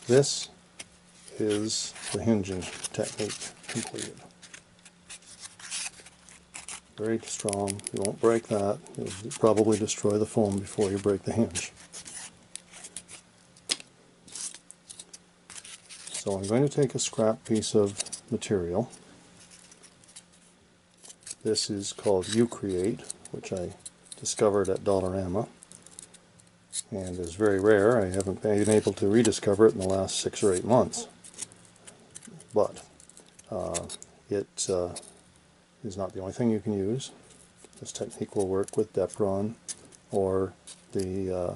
This is the hinging technique completed. Very strong. You won't break that. You'll probably destroy the foam before you break the hinge. So I'm going to take a scrap piece of material. This is called Ucreate, which I discovered at Dollarama, and is very rare. I haven't been able to rediscover it in the last 6 or 8 months. But it is not the only thing you can use. This technique will work with Depron or the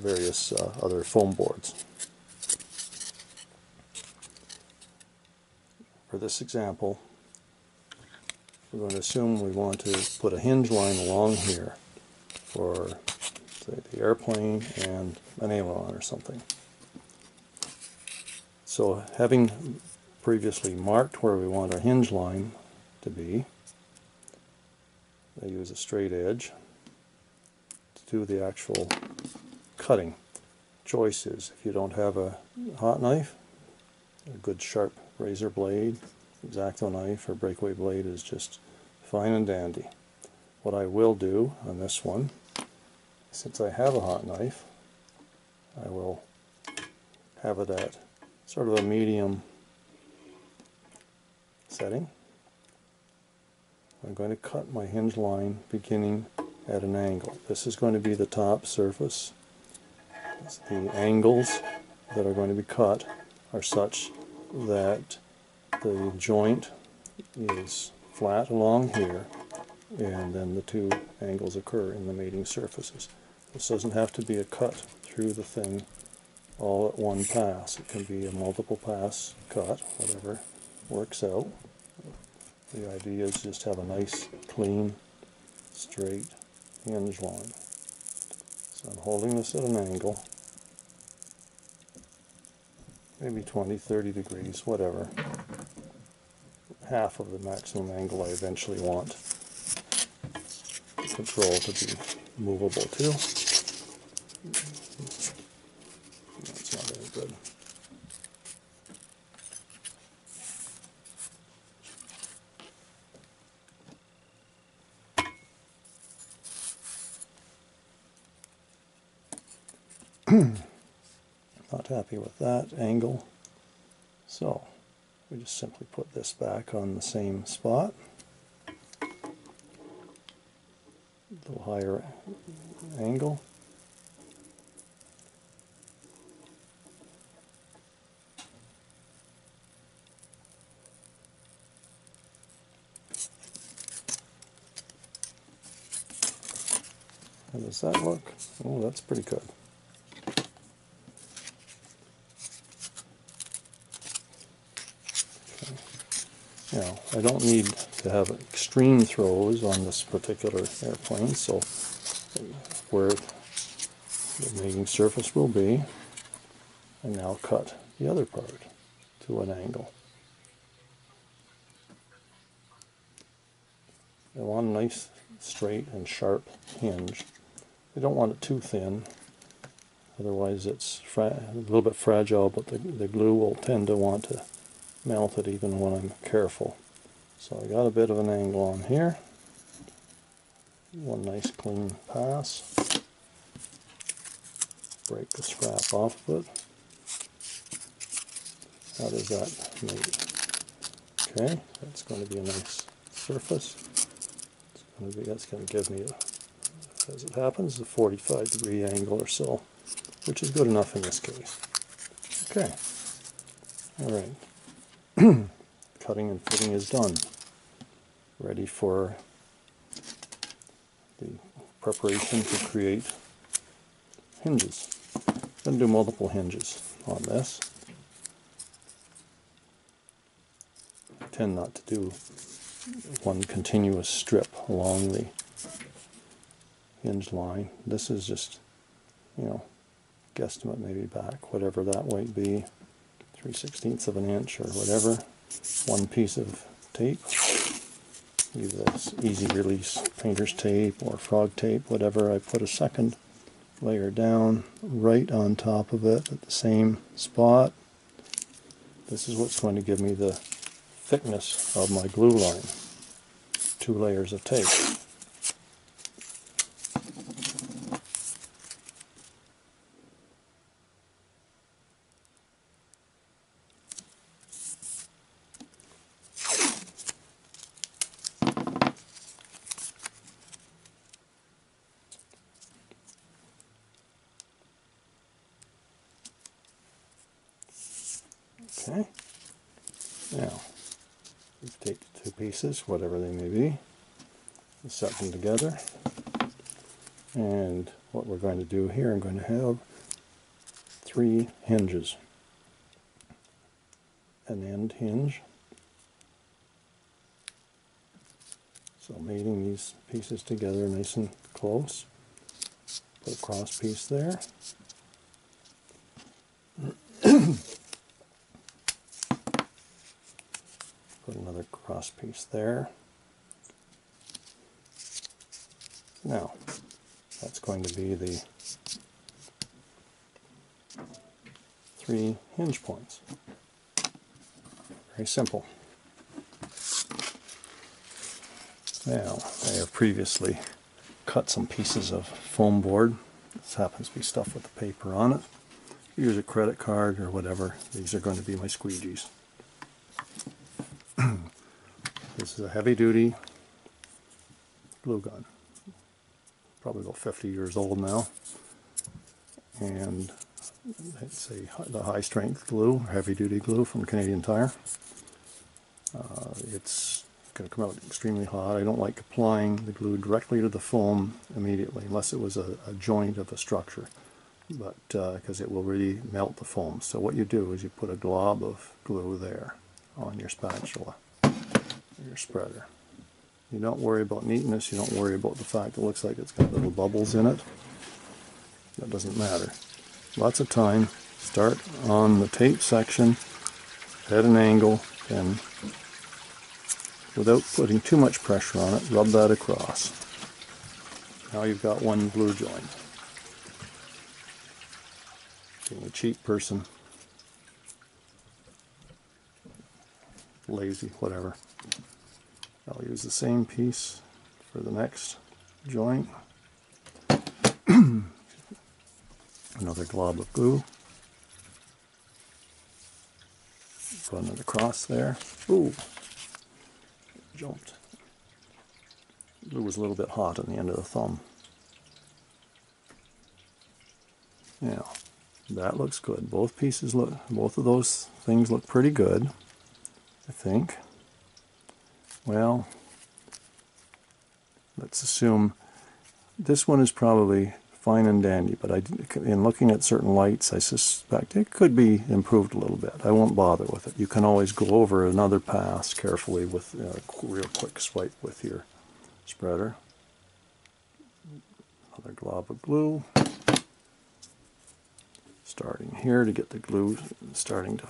various other foam boards. For this example, we're going to assume we want to put a hinge line along here for, say, the airplane and an aileron or something. So having previously marked where we want our hinge line to be, I use a straight edge to do the actual cutting. Choice is, if you don't have a hot knife, a good sharp razor blade, X-Acto knife or breakaway blade is just fine and dandy. What I will do on this one, since I have a hot knife, I will have it at sort of a medium setting. I'm going to cut my hinge line beginning at an angle. This is going to be the top surface. The angles that are going to be cut are such that the joint is flat along here, and then the two angles occur in the mating surfaces. This doesn't have to be a cut through the thing all at one pass. It can be a multiple pass cut, whatever works out. The idea is just have a nice, clean, straight hinge line. So I'm holding this at an angle, maybe 20, 30 degrees, whatever. Half of the maximum angle I eventually want the control to be movable to. That's not very good. Not happy with that angle, so we just simply put this back on the same spot, a little higher angle. How does that look? Oh, that's pretty good. Now, I don't need to have extreme throws on this particular airplane, so where the mating surface will be, I now cut the other part to an angle. I want a nice, straight and sharp hinge. I don't want it too thin, otherwise it's a little bit fragile, but the glue will tend to want to melt it even when I'm careful. So I got a bit of an angle on here. One nice clean pass. Break the scrap off of it. How does that make? Okay, that's going to be a nice surface. That's going to give me, as it happens, a 45-degree angle or so, which is good enough in this case. Okay, all right. Cutting and fitting is done. Ready for the preparation to create hinges. I'm going to do multiple hinges on this. I tend not to do one continuous strip along the hinge line. This is just, guesstimate maybe back, whatever that might be, 3/16 of an inch or whatever. One piece of tape, either this easy release painter's tape or frog tape, whatever. I put a second layer down right on top of it at the same spot. This is what's going to give me the thickness of my glue line. 2 layers of tape. Okay, now we take the 2 pieces, whatever they may be, and set them together. And what we're going to do here, I'm going to have 3 hinges. An end hinge. So mating these pieces together nice and close. Put a cross piece there. Put another cross piece there. Now, that's going to be the 3 hinge points. Very simple. Now, I have previously cut some pieces of foam board. This happens to be stuff with the paper on it. Use a credit card or whatever. These are going to be my squeegees. This is a heavy-duty glue gun. Probably about 50 years old now. And it's the high-strength glue, heavy-duty glue from Canadian Tire. It's going to come out extremely hot. I don't like applying the glue directly to the foam immediately, unless it was a joint of a structure, but because it will really melt the foam. So what you do is you put a glob of glue there on your spatula, or your spreader. You don't worry about neatness, you don't worry about the fact it looks like it's got little bubbles in it. That doesn't matter. Lots of time. Start on the tape section at an angle, and without putting too much pressure on it, rub that across. Now you've got one glue joint. Being a cheap person, lazy, whatever. I'll use the same piece for the next joint. Another glob of glue. Put another cross there. Ooh, jumped. Glue was a little bit hot on the end of the thumb. Now, that looks good. Both of those things look pretty good, I think. Well, let's assume this one is probably fine and dandy, but in looking at certain lights, I suspect it could be improved a little bit. I won't bother with it. You can always go over another pass carefully with a real quick swipe with your spreader. Another glob of glue. Starting here to get the glue starting to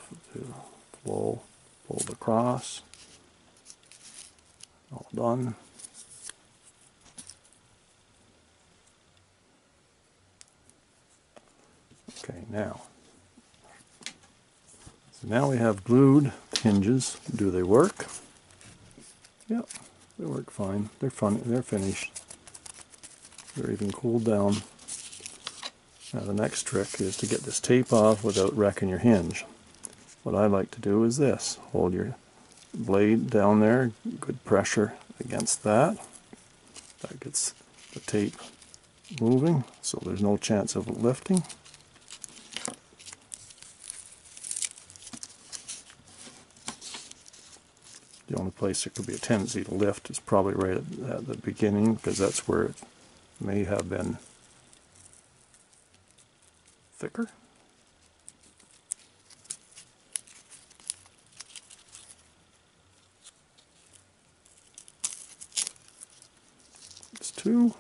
flow, fold across. All done. Okay, now we have glued hinges. Do they work? Yep, they work fine. They're finished. They're even cooled down. Now the next trick is to get this tape off without wrecking your hinge. What I like to do is this. Hold your blade down there, good pressure against that. That gets the tape moving, so there's no chance of it lifting. The only place there could be a tendency to lift is probably right at the beginning, because that's where it may have been thicker. It's 2. You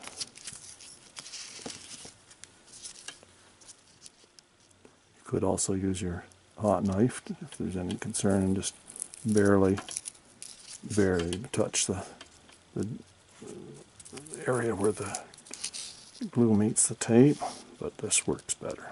could also use your hot knife if there's any concern and just barely touch the area where the glue meets the tape. but this works better.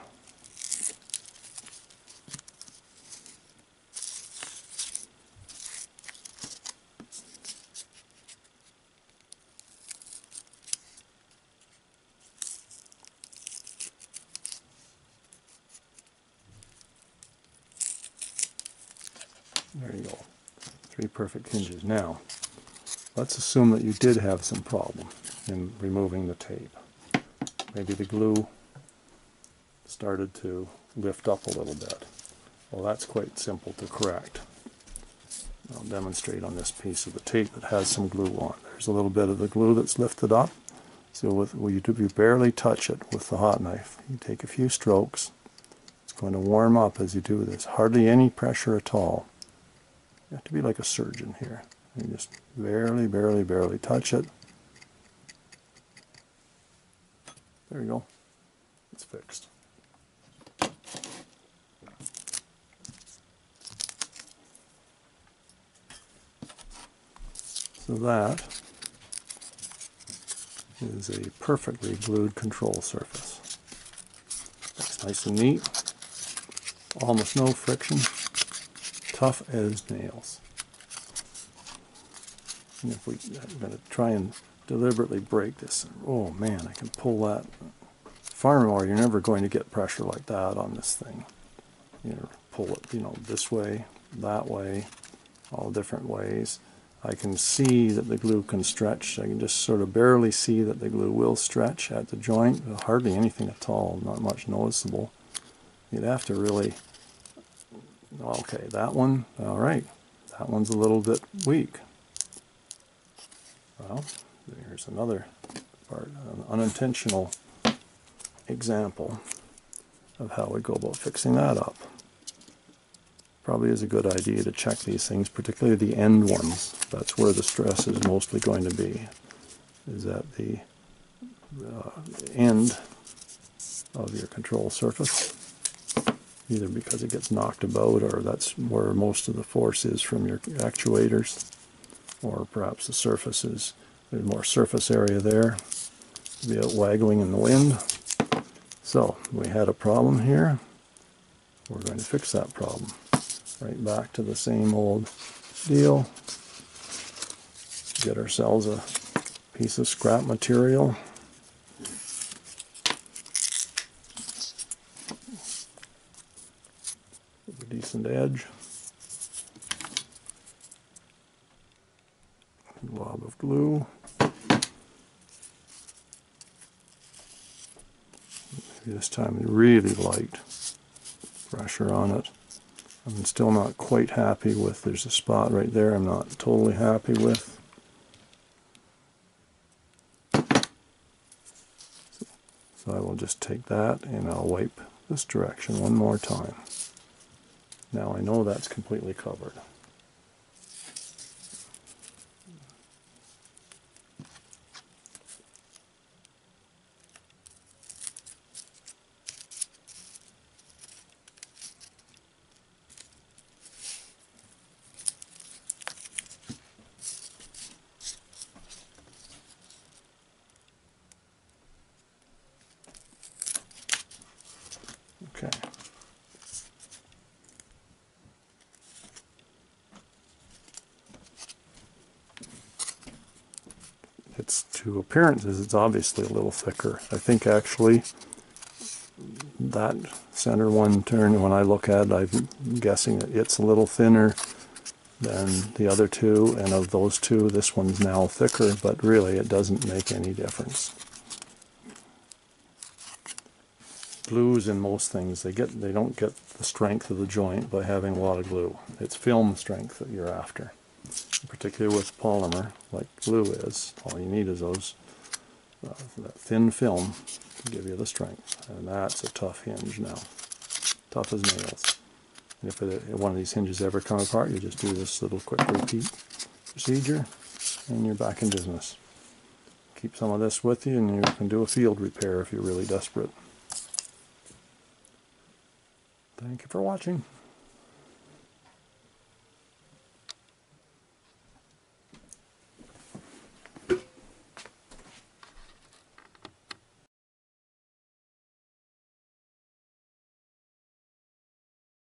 There you go. 3 perfect hinges. Now, let's assume that you did have some problem in removing the tape. Maybe the glue started to lift up a little bit. Well, that's quite simple to correct. I'll demonstrate on this piece of the tape that has some glue on. There's a little bit of the glue that's lifted up. So you barely touch it with the hot knife. You take a few strokes. It's going to warm up as you do this. Hardly any pressure at all. You have to be like a surgeon here. You just barely, barely, barely touch it. There you go. It's fixed. So that is a perfectly glued control surface. It's nice and neat. Almost no friction. Tough as nails. And if I'm going to try and deliberately break this, oh man, I can pull that. Furthermore, you're never going to get pressure like that on this thing. You pull it, this way, that way, all different ways. I can see that the glue can stretch. I can just sort of barely see that the glue will stretch at the joint. Hardly anything at all, not much noticeable. You'd have to really. Okay, that one, all right. That one's a little bit weak. Well, here's another part, an unintentional example of how we go about fixing that up. Probably is a good idea to check these things, particularly the end ones. That's where the stress is mostly going to be, is at the end of your control surface. Either because it gets knocked about, or that's where most of the force is from your actuators, or perhaps the surface is, there's more surface area there to be out waggling in the wind. So we had a problem here. We're going to fix that problem. Right back to the same old deal. Get ourselves a piece of scrap material. Decent edge, blob of glue, maybe this time really light pressure on it. I'm still not quite happy with, there's a spot right there I'm not totally happy with. So I will just take that and I'll wipe this direction one more time. Now I know that's completely covered. Okay. It's to appearances, it's obviously a little thicker. I think actually that center one turn, when I look at it, I'm guessing that it's a little thinner than the other two, and of those two, this one's now thicker, but really it doesn't make any difference. Glues in most things, they don't get the strength of the joint by having a lot of glue. It's film strength that you're after. Particularly with polymer, like glue is, all you need is those that thin film to give you the strength. And that's a tough hinge now. Tough as nails. And if one of these hinges ever come apart, you just do this little quick repeat procedure, and you're back in business. Keep some of this with you, and you can do a field repair if you're really desperate. Thank you for watching.